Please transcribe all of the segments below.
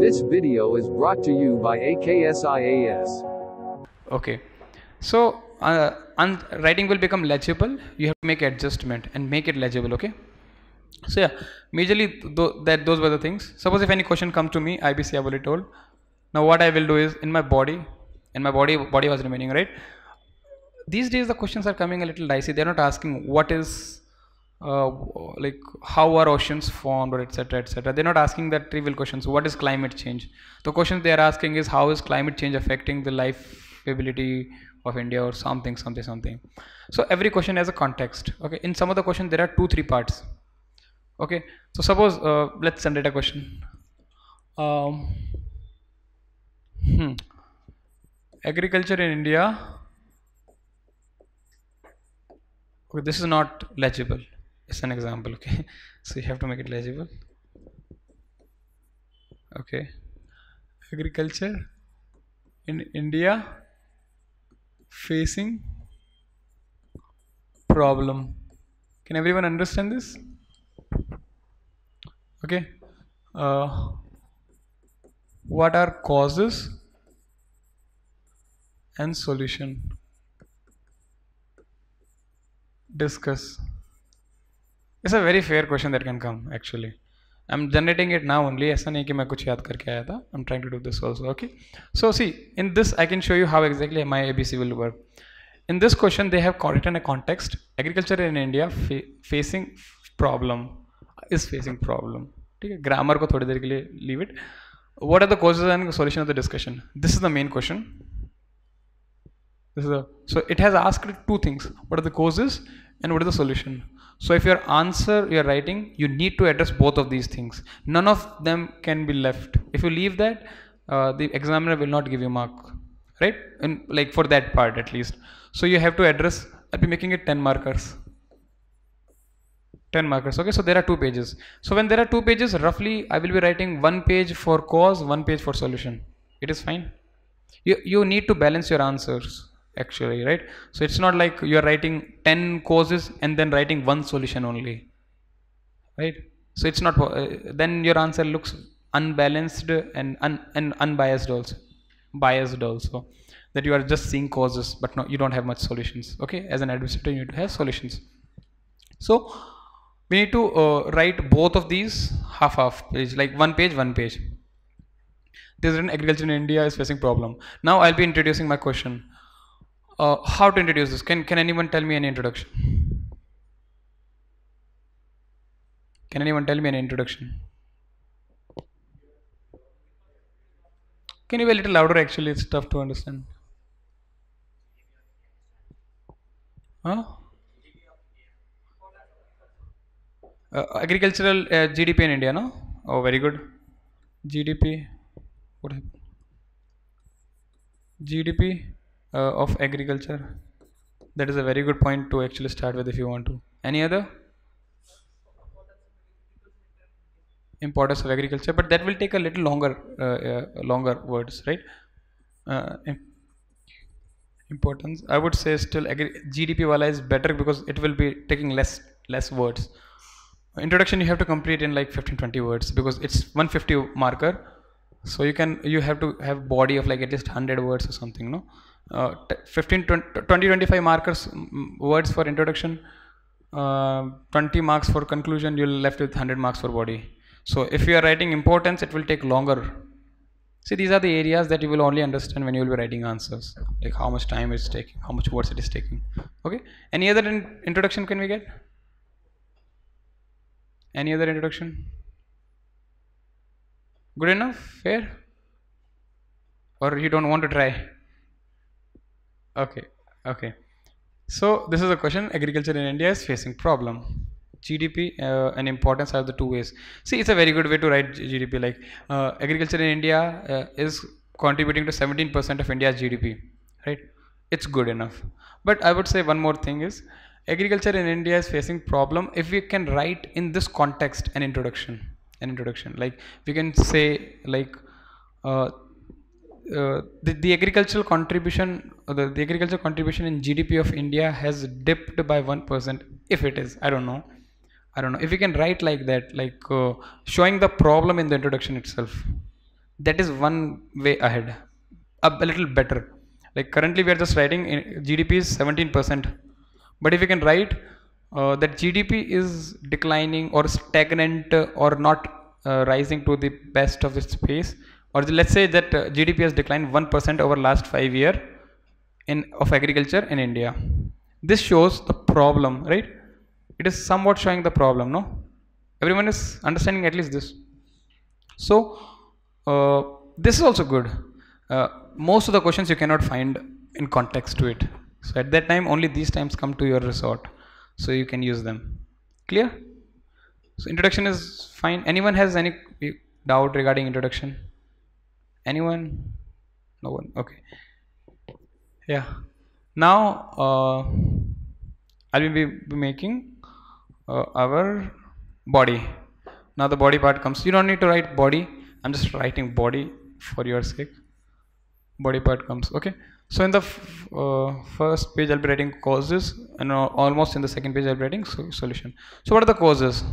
This video is brought to you by AKSIAS. Okay, so writing will become legible. You have to make adjustment and make it legible. Okay, so yeah, majorly those were the things. Suppose if any question comes to me, IBC I've already told. Now what I will do is in my body, and my body was remaining, right. These days the questions are coming a little dicey. They're not asking what is like how are oceans formed or etc etc. They're not asking that trivial questions. What is climate change? The questions they are asking is how is climate change affecting the lifeability of India or something. So every question has a context. Okay, in some of the questions there are 2-3 parts. Okay, so suppose let's generate a question. um, Agriculture in India. Okay, this is not legible. It's an example. Okay, so you have to make it legible. Okay, agriculture in India facing problem. Can everyone understand this? Okay, what are causes and solution? Discuss. It's a very fair question that can come actually. I'm generating it now only. ऐसा नहीं कि मैं कुछ याद करके आया था. I'm trying to do this also. Okay. So see, in this I can show you how exactly my ABC will work. In this question they have written a context. Agriculture in India facing problem is facing problem. ठीक है. Grammar को थोड़ी देर के लिए leave it. What are the causes and solution of the discussion? This is the main question. So it has asked 2 things. What are the causes and what is the solution? So if your answer you're writing, you need to address both of these things. None of them can be left. If you leave that, the examiner will not give you mark, right? And like for that part at least. So you have to address. I'll be making it 10 markers. 10 markers. Okay, so there are 2 pages. So when there are 2 pages, roughly I will be writing 1 page for cause, 1 page for solution. It is fine. You need to balance your answers actually, right? So it's not like you're writing 10 causes and then writing 1 solution only, right? So it's not then your answer looks unbalanced and unbiased also, biased also, that you are just seeing causes but no, you don't have much solutions. Okay, as an administrator you need to have solutions. So we need to write both of these half page, like 1 page. This is an agriculture in India is facing problem. Now I'll be introducing my question. How to introduce this? Can anyone tell me an introduction? Can anyone tell me an introduction? Can you be a little louder? Actually, it's tough to understand. Huh? Agricultural GDP in India, no? Oh, very good. GDP. What happened? GDP of agriculture. That is a very good point to actually start with if you want to. Any other? Importance of agriculture, but that will take a little longer words, right? Importance. I would say still GDP wala is better because it will be taking less words. Introduction you have to complete in like 15-20 words because it's 150 marker. So you have to have body of like at least 100 words or something, no? 20-25 markers words for introduction, 20 marks for conclusion. You'll left with 100 marks for body. So if you are writing importance, it will take longer. See, these are the areas that you will only understand when you will be writing answers, like how much time it's taking, how much words it is taking. Okay, any other introduction can we get? Any other introduction? Good enough? Fair? Or you don't want to try? Okay. So this is a question. Agriculture in India is facing problem. GDP and importance are the 2 ways. See, it's a very good way to write GDP. Like agriculture in India is contributing to 17% of India's GDP, right? It's good enough. But I would say one more thing is agriculture in India is facing problem. If we can write in this context an introduction, like we can say like the agricultural contribution, the agricultural contribution in GDP of India has dipped by 1%. If it is, I don't know. If we can write like that, like showing the problem in the introduction itself, that is one way ahead, a little better. Like currently we are just writing GDP is 17%, but if you can write that GDP is declining or stagnant or not rising to the best of its pace, or let's say that GDP has declined 1% over last 5 year in of agriculture in India. This shows the problem, right? It is somewhat showing the problem, no? Everyone is understanding at least this. So this is also good. Most of the questions you cannot find in context to it. So at that time only these times come to your resort. So you can use them. Clear? So introduction is fine. Anyone has any doubt regarding introduction? Anyone? No one. Okay. Yeah. Now I will be making our body. Now the body part comes. You don't need to write body. I'm just writing body for your sake. Body part comes. Okay. So in the first page I'll be writing causes, and almost in the second page I'll be writing solution. So what are the causes?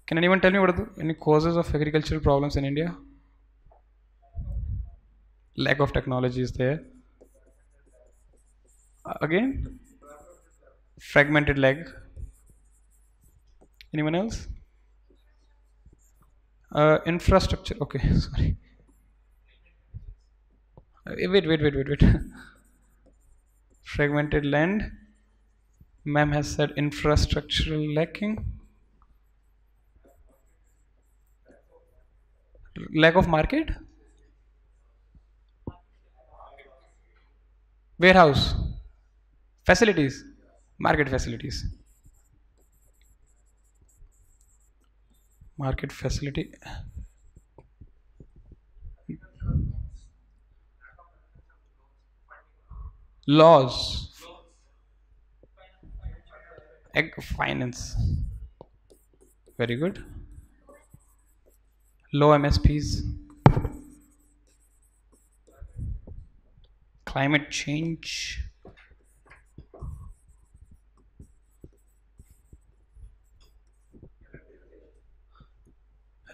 Can anyone tell me what are any causes of agricultural problems in India? Lack of technology is there. Again, fragmented lag. Anyone else? Infrastructure. Okay, sorry. Wait. Fragmented land. Ma'am has said infrastructural lacking. Lack of market. Warehouse. Facilities. Market facilities. Market facility. Laws. Finance. Very good. Low MSPs. Climate change.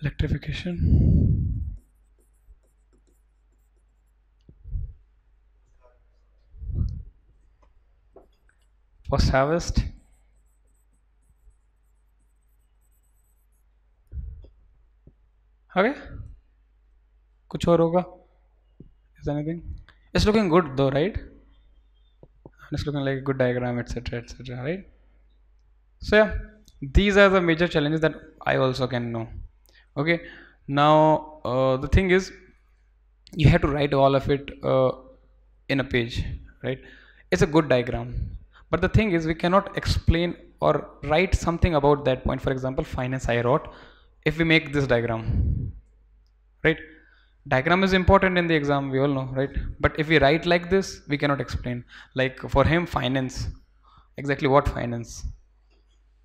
Electrification. Post harvest. Okay. कुछ और होगा? Is there anything? It's looking good though, right? It's looking like a good diagram, etc., right? So yeah, these are the major challenges that I also can know. Okay. Now the thing is, you have to write all of it in a page, right? It's a good diagram, but the thing is, we cannot explain or write something about that point. For example, finance I wrote. If we make this diagram, right? Diagram is important in the exam, we all know, right? But if we write like this, we cannot explain. Like for him, finance, exactly what finance?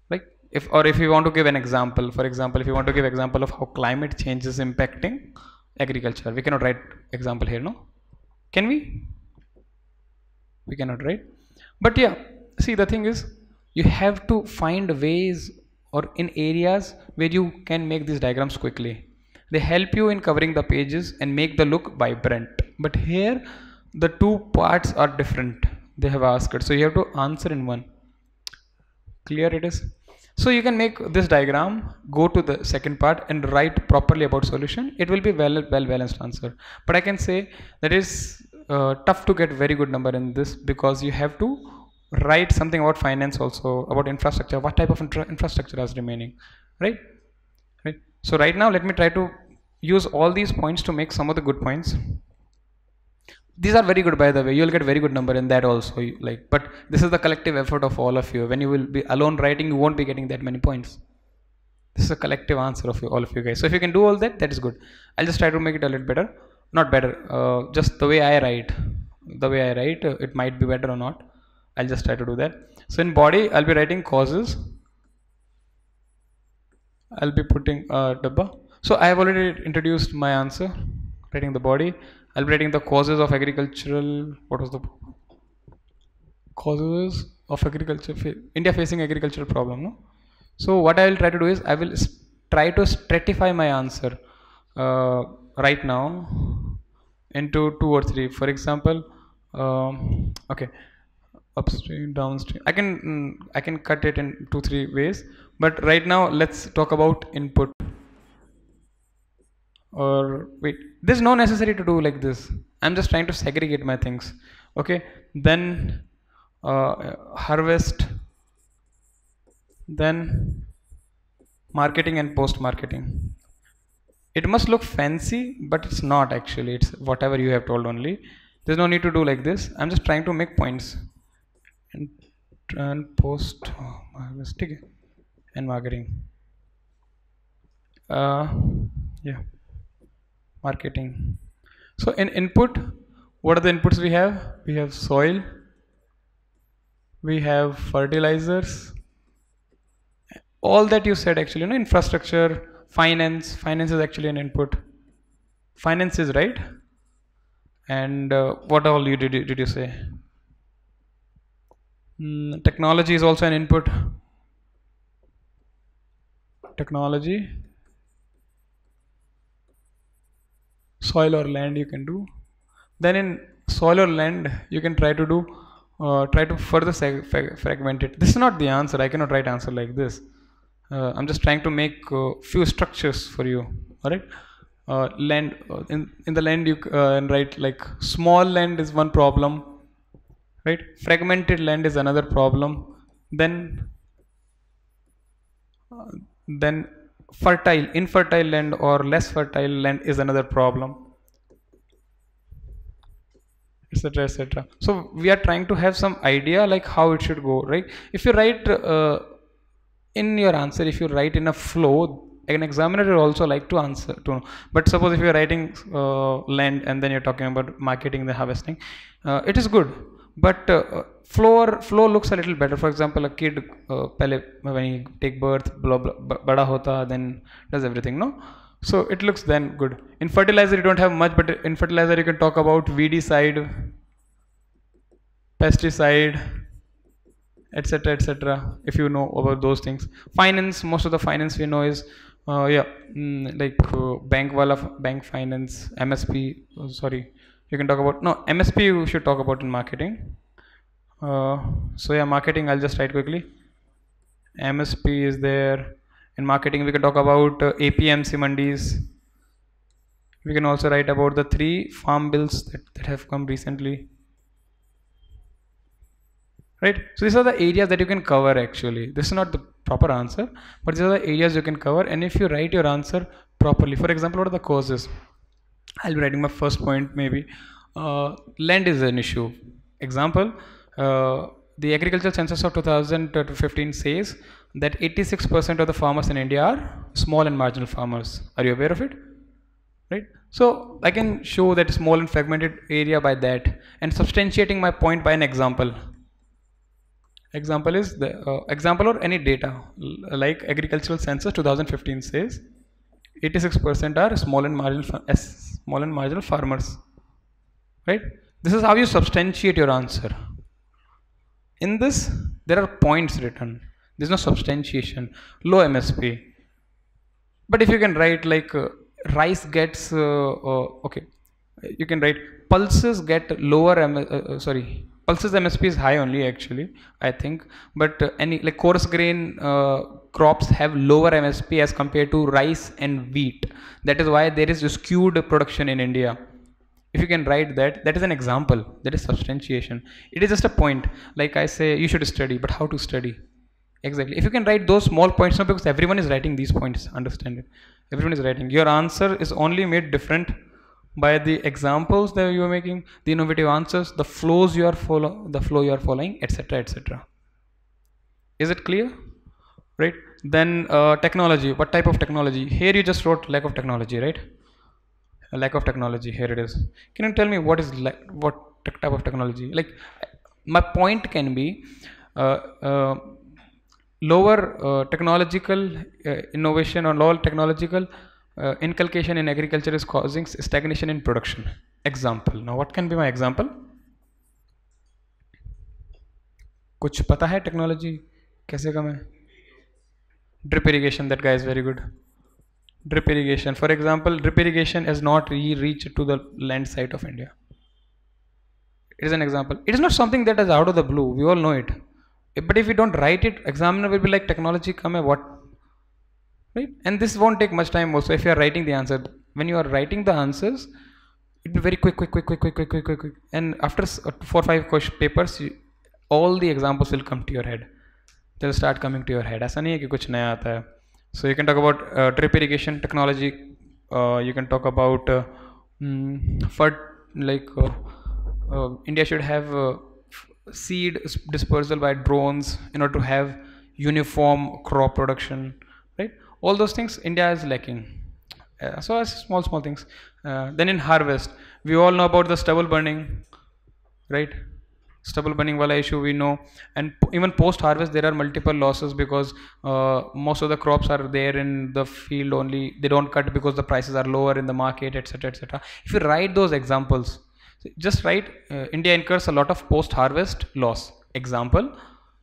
Like if you want to give an example, for example, if you want to give example of how climate change is impacting agriculture, we cannot write example here, no? Can we? We cannot, right? But yeah, see, the thing is, you have to find ways or in areas where you can make these diagrams quickly. They help you in covering the pages and make the look vibrant. But here the two parts are different. They have asked it, so you have to answer in one. Clear it is? So you can make this diagram, go to the second part and write properly about solution. It will be well balanced answer. But I can say that is tough to get very good number in this, because you have to write something about finance also, about infrastructure, what type of infrastructure is remaining, right? So right now let me try to use all these points to make some of the good points. These are very good, by the way. You'll get very good number in that also, like, but this is the collective effort of all of you. When you will be alone writing, you won't be getting that many points. This is a collective answer of all of you guys. So if you can do all that, that is good. I'll just try to make it a little better. Not better, just the way I write. The way I write, it might be better or not. I'll just try to do that. So in body, I'll be writing causes. I'll be putting dabba. So I have already introduced my answer, writing the body. I'll be writing the causes of agricultural. What was the causes of agriculture? India facing agricultural problem, no? So what I will try to do is I will try to stratify my answer. right now into 2 or 3. For example, okay, upstream, downstream. I can cut it in 2 3 ways, but right now let's talk about input. Or wait, there's no necessary to do like this. I'm just trying to segregate my things. Okay, then harvest, then marketing and post marketing. It must look fancy, but it's not actually. It's whatever you have told only. There's no need to do like this. I'm just trying to make points. And post harvesting and marketing. Yeah, marketing. So in input, what are the inputs we have? We have soil, we have fertilizers, all that you said actually, infrastructure, finance is actually an input. Finance is right. And what all did you say? Technology is also an input. Technology, soil or land you can do. Then in soil or land you can try to do try to further fragment it. This is not the answer. I cannot write answer like this. I'm just trying to make few structures for you. All right. Land in the land you write like small land is one problem, right? Fragmented land is another problem. Then then infertile land or less fertile land is another problem, etc., etc. So we are trying to have some idea like how it should go, right? If you write in your answer, if you write in a flow, an examiner will also like to answer to know. But suppose if you are writing land and then you're talking about marketing, the harvesting, it is good, but flow looks a little better. For example, a kid when he take birth, blah, blah, bada hota, then does everything, no? So it looks then good. In fertilizer you don't have much, but in fertilizer you can talk about weedicide, pesticide, etc., etc., if you know about those things. Finance, most of the finance we know is bank finance, MSP. Sorry, you can talk about, no, MSP you should talk about in marketing. So yeah, marketing I'll just write quickly. MSP is there. In marketing we can talk about APMC mandis. We can also write about the 3 farm bills that have come recently. Right, so these are the areas that you can cover actually. This is not the proper answer, but these are the areas you can cover. And if you write your answer properly, for example, what are the causes? I'll be writing my first point maybe. Land is an issue. Example, the agricultural census of 2015 says that 86% of the farmers in India are small and marginal farmers. Are you aware of it? Right, so I can show that small and fragmented area by that, and substantiating my point by an example. Example is the example or any data like agricultural census 2015 says 86% are small and marginal farmers, right? This is how you substantiate your answer. In this there are points written, there's no substantiation. Low MSP, but if you can write like rice gets okay, you can write pulses get lower pulses MSP is high only actually, I think, but any like coarse grain crops have lower MSP as compared to rice and wheat. That is why there is a skewed production in India. If you can write that is an example, that is substantiation. It is just a point, like I say you should study, but how to study? Exactly. If you can write those small points, no, because everyone is writing these points, understand it. Everyone is writing. Your answer is only made different by the examples that you are making, the innovative answers, the flow you are following, etc., etc. Is it clear? Right. Then technology. What type of technology? Here you just wrote lack of technology, right? A lack of technology. Here it is. Can you tell me what is what type of technology? Like my point can be lower technological innovation or lower technological inculcation in agriculture is causing stagnation in production. Example. Now what can be my example? कुछ पता है technology कैसे कम है? Drip irrigation, that guy is very good. Drip irrigation. For example, drip irrigation has not reached to the land side of India. It is an example. It is not something that is out of the blue. We all know it. But if we don't write it, examiner will be like, technology come what? Right? And this won't take much time also if you are writing the answer. When you are writing the answers, it will be very quick. And after 4 or 5 papers, all the examples will come to your head. They'll start coming to your head. ऐसा नहीं है कि कुछ नया आता है. So you can talk about drip irrigation technology. You can talk about India should have seed dispersal by drones in order to have uniform crop production, right? All those things India is lacking. So it's small things. Then in harvest, we all know about the stubble burning, right? Stubble burning wala issue we know, and even post harvest there are multiple losses because most of the crops are there in the field only. They don't cut because the prices are lower in the market, etc., etc. If you write those examples, just write India incurs a lot of post harvest loss. Example,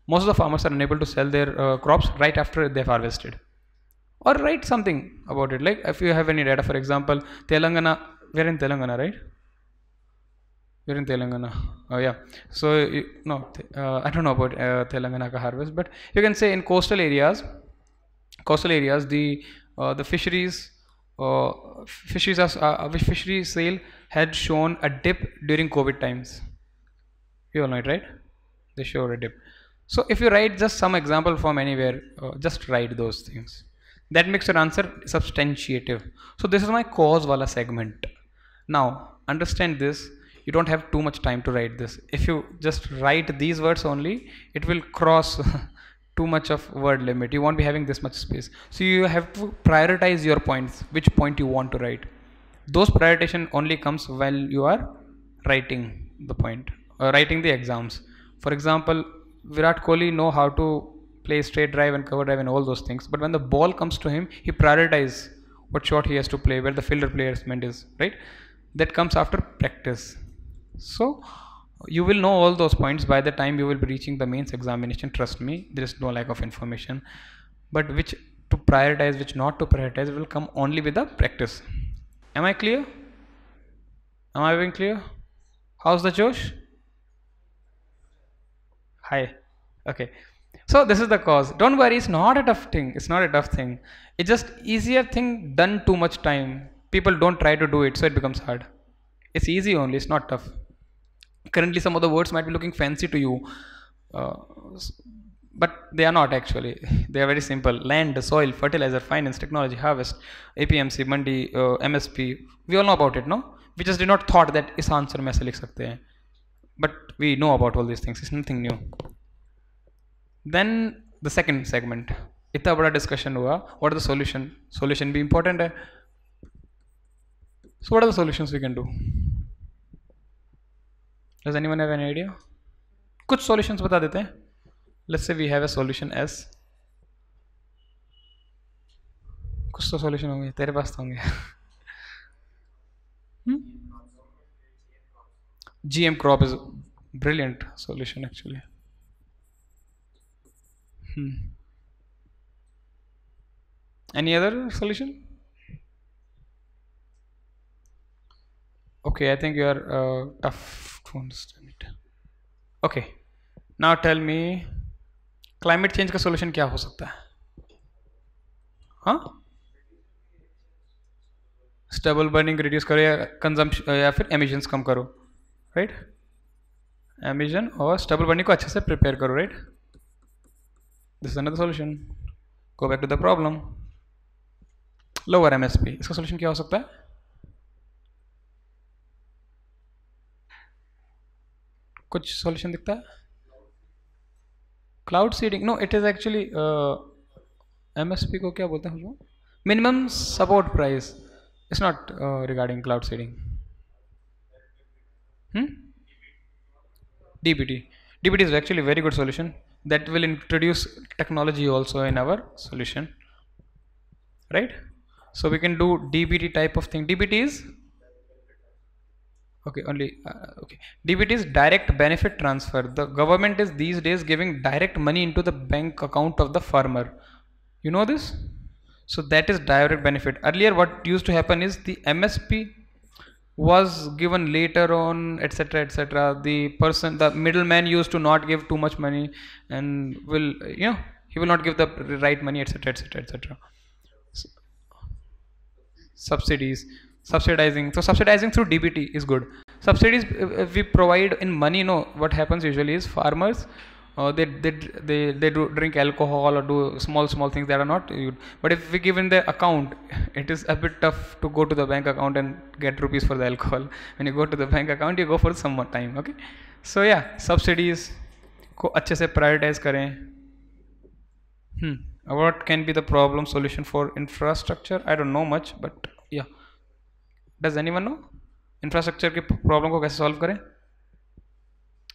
most of the farmers are unable to sell their crops right after they've harvested. Or write something about it, like if you have any data. For example, Telangana, we're in Telangana, right? We're in Telangana. Oh yeah. So I don't know about Telangana ka harvest, but you can say in coastal areas, the fisheries fishery sale had shown a dip during COVID times. You all know it, right? They show a dip. So if you write just some example from anywhere, just write those things. That makes your answer substantiative. So this is my cause wala segment. Now understand this. You don't have too much time to write this. If you just write these words only, it will cross too much of word limit. You won't be having this much space. So you have to prioritize your points, which point you want to write. Those prioritization only comes while you are writing the point or writing the exams. For example, Virat Kohli know how to play straight drive and cover drive and all those things. But when the ball comes to him, he prioritizes what shot he has to play, where the fielder placement is, right? That comes after practice. So you will know all those points by the time you will be reaching the mains examination. Trust me, there is no lack of information. But which to prioritize, which not to prioritize will come only with the practice. Am I clear? Am I being clear? How's the Josh? Hi. Okay. So this is the cause. Don't worry, it's not a tough thing. It's not a tough thing. It's just easier thing done too much time. People don't try to do it, so it becomes hard. It's easy only, it's not tough. Currently some of the words might be looking fancy to you, but they are not actually. They are very simple. Land, soil, fertilizer, finance, technology, harvest, APMC, Mandi, MSP. We all know about it, no? We just did not thought that is answer में ऐसे लिख सकते हैं. But we know about all these things. It's nothing new. Then the second segment. इतना बड़ा discussion हुआ. What are the solution? Solution भी important है. So what are the solutions we can do? Does anyone have any idea? कुछ solutions बता देते हैं. Let's say we have a solution S. कुछ तो solution होंगे. तेरे पास तो होंगे. GM crop is a brilliant solution actually. Any other solution? Okay, I think you are tough to understand it. Okay, now tell me, climate change का solution क्या हो सकता है? हाँ? Stubble burning reduce करो या consumption या फिर emissions कम करो, right? Emission और stubble burning को अच्छे से prepare करो, right? This is another solution. Go back to the problem. Lower MSP. इसका solution क्या हो सकता है? कुछ solution दिखता है? Cloud seeding. No, it is actually MSP को क्या बोलते हैं उसको? Minimum support price. It's not regarding cloud seeding. DBT. DBT is actually a very good solution. That will introduce technology also in our solution, right? So we can do DBT type of thing. DBT is okay only okay. DBT is direct benefit transfer. The government is these days giving direct money into the bank account of the farmer. You know this? So that is direct benefit. Earlier what used to happen is the MSP was given later on, etc., etc. The person, the middleman used to not give too much money, and will, he will not give the right money, etc., etc., etc. Subsidies, subsidizing. So subsidizing through DBT is good. Subsidies, if we provide in money, no, what happens usually is farmers, they do drink alcohol or do small things that are not good. But if we give in the account, it is a bit tough to go to the bank account and get rupees for the alcohol. When you go to the bank account, you go for some more time. Okay, so yeah, subsidies को अच्छे से prioritize करें. What can be the problem solution for infrastructure? I don't know much, but yeah. Does anyone know? Infrastructure के problem को कैसे solve करें?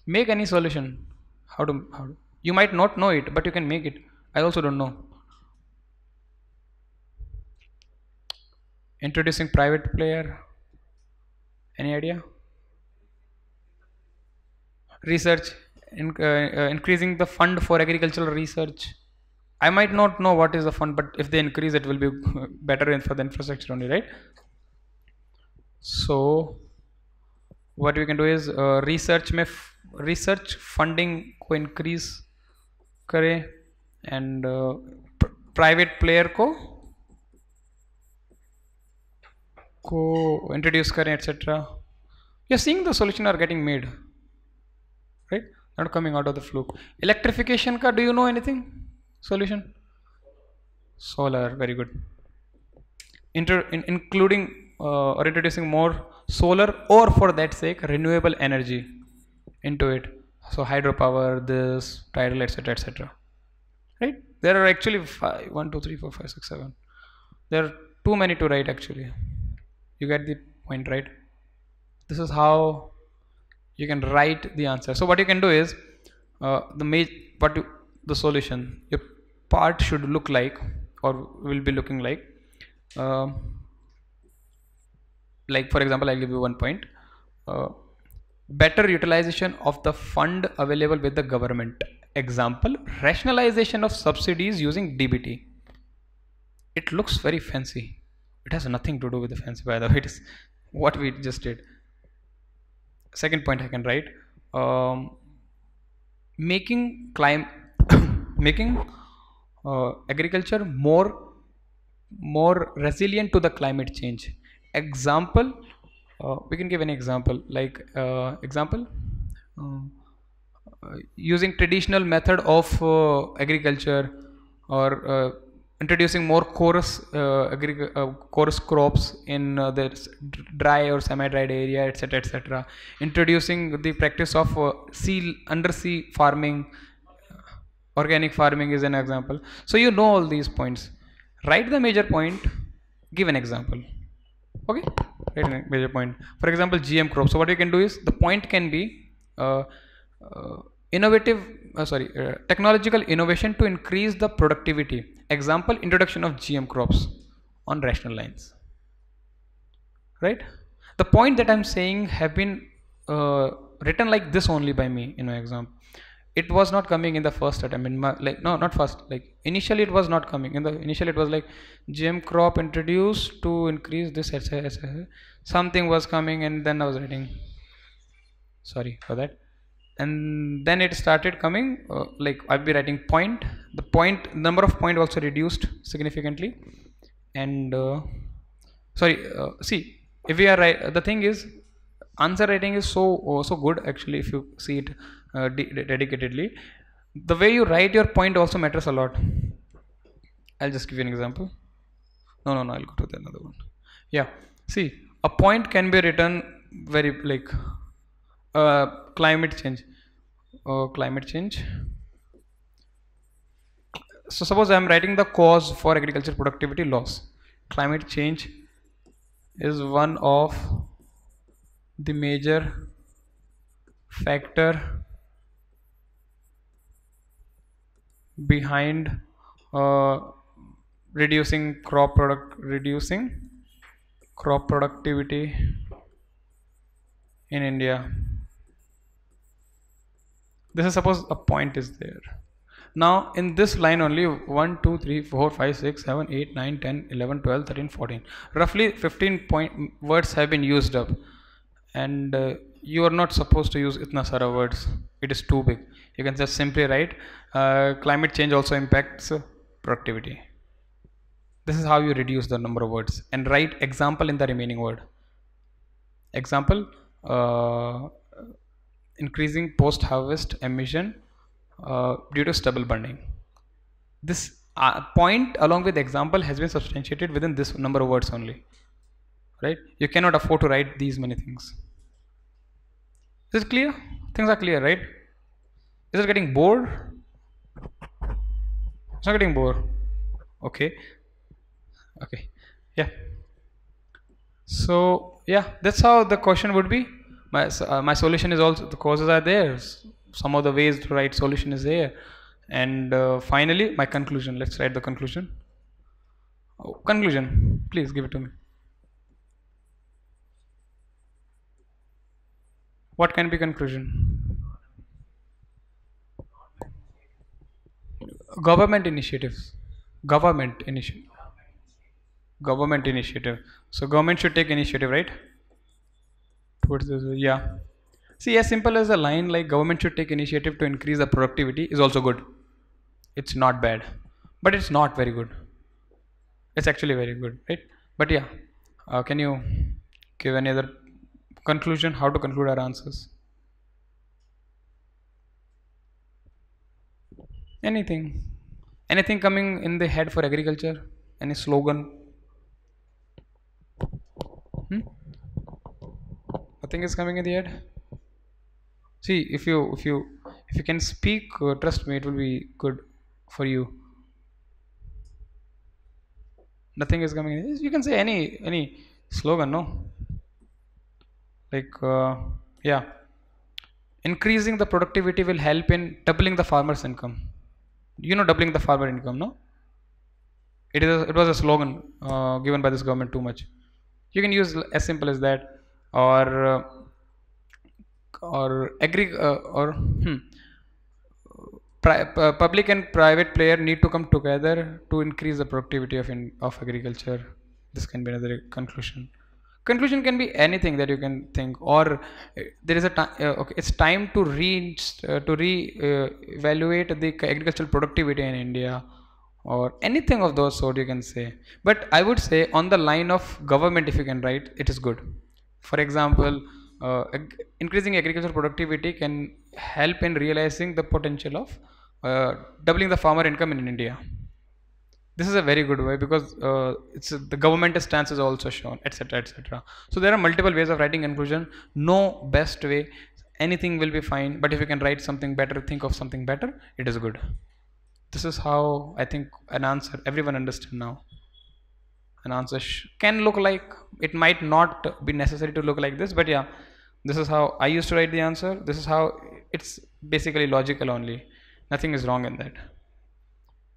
Make any solution. How to? You might not know it, but you can make it. I also don't know. Introducing private player. Any idea? Research. Increasing the fund for agricultural research. I might not know what is the fund, but if they increase, it will be better for the infrastructure only, right? So what we can do is research funding को increase करें, and private player को introduce करें, etc. You're seeing the solution are getting made, right? Not coming out of the fluke. Electrification का, do you know anything? Solution? Solar, very good. Including or introducing more solar, or for that sake renewable energy into it. So hydropower, this, tidal, etc., etc. Right? There are actually 1, 2, 3, 4, 5, 6, 7. There are too many to write actually. You get the point, right? This is how you can write the answer. So what you can do is the solution, your part should look like, or will be looking like for example, I'll give you one point. Better utilization of the fund available with the government. Example, rationalization of subsidies using DBT. It looks very fancy. It has nothing to do with the fancy, by the way. It is what we just did. Second point I can write, making agriculture more resilient to the climate change. Example, we can give an example, like using traditional method of agriculture, or introducing more coarse crops in the dry or semi-dried area, etc., etc. Introducing the practice of undersea farming. Organic farming is an example. So you know all these points. Write the major point, give an example. Okay, write a major point. For example, GM crop. So what you can do is, the point can be technological innovation to increase the productivity. Example, introduction of GM crops on rational lines. Right? The point that I'm saying have been written like this only by me in my exam. It was not coming in the first attempt. Initially it was not coming. Initially it was like GM crop introduced to increase this, something was coming, and then I was writing. Sorry for that. And then it started coming, I'll be writing point. The number of point also reduced significantly. And see, if we are right, the thing is, answer writing is so good actually, if you see it dedicatedly. The way you write your point also matters a lot. I'll just give you an example. No, I'll go to the another one. Yeah, see, a point can be written very climate change. So suppose I am writing the cause for agriculture productivity loss. Climate change is one of the major factor behind reducing crop productivity in India. This is suppose a point is there. Now in this line only 1, 2, 3, 4, 5, 6, 7, 8, 9, 10, 11, 12, 13, 14. Roughly 15 words have been used up. And you are not supposed to use itna sara words. It is too big. You can just simply write climate change also impacts productivity. This is how you reduce the number of words, and write example in the remaining word. Example, increasing post harvest emission due to stubble burning. This point along with example has been substantiated within this number of words only, right? You cannot afford to write these many things. Is it clear? Things are clear, right? Is it getting bored? It's not getting bored. Okay. Yeah. So yeah, that's how the question would be. My solution is also, the causes are there. Some of the ways to write solution is there. And finally, my conclusion. Let's write the conclusion. Conclusion. Please give it to me. What can be conclusion? Government initiatives. Government initiative. So government should take initiative, right? Towards this, yeah. See, as simple as a line like government should take initiative to increase the productivity is also good. It's not bad, but it's not very good. It's actually very good, right? But yeah, can you give any other conclusion? How to conclude our answers? Anything coming in the head for agriculture? Any slogan? Nothing is coming in the head. See, if you can speak, trust me, it will be good for you. Nothing is coming in. You can say any slogan, no? Like yeah, increasing the productivity will help in doubling the farmer's income. You know, doubling the farmer income, no? It was a slogan given by this government too much. You can use as simple as that, or public and private player need to come together to increase the productivity of agriculture. This can be another conclusion. Conclusion can be anything that you can think, or there is a time. Okay, it's time to evaluate the agricultural productivity in India, or anything of those sort you can say. But I would say on the line of government, if you can write, it is good. For example, increasing agricultural productivity can help in realizing the potential of doubling the farmer income in India. This is a very good way, because it's the governmental stance is also shown, etc., etc. So there are multiple ways of writing conclusion. No best way. Anything will be fine, but if you can write something better, think of something better, it is good. This is how I think an answer everyone understand now. An answer can look like, it might not be necessary to look like this, but yeah, this is how I used to write the answer. This is how it's basically logical only. Nothing is wrong in that.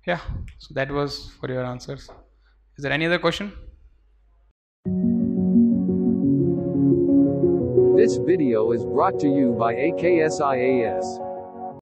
Yeah, so that was for your answers. Is there any other question? This video is brought to you by AKSIAS.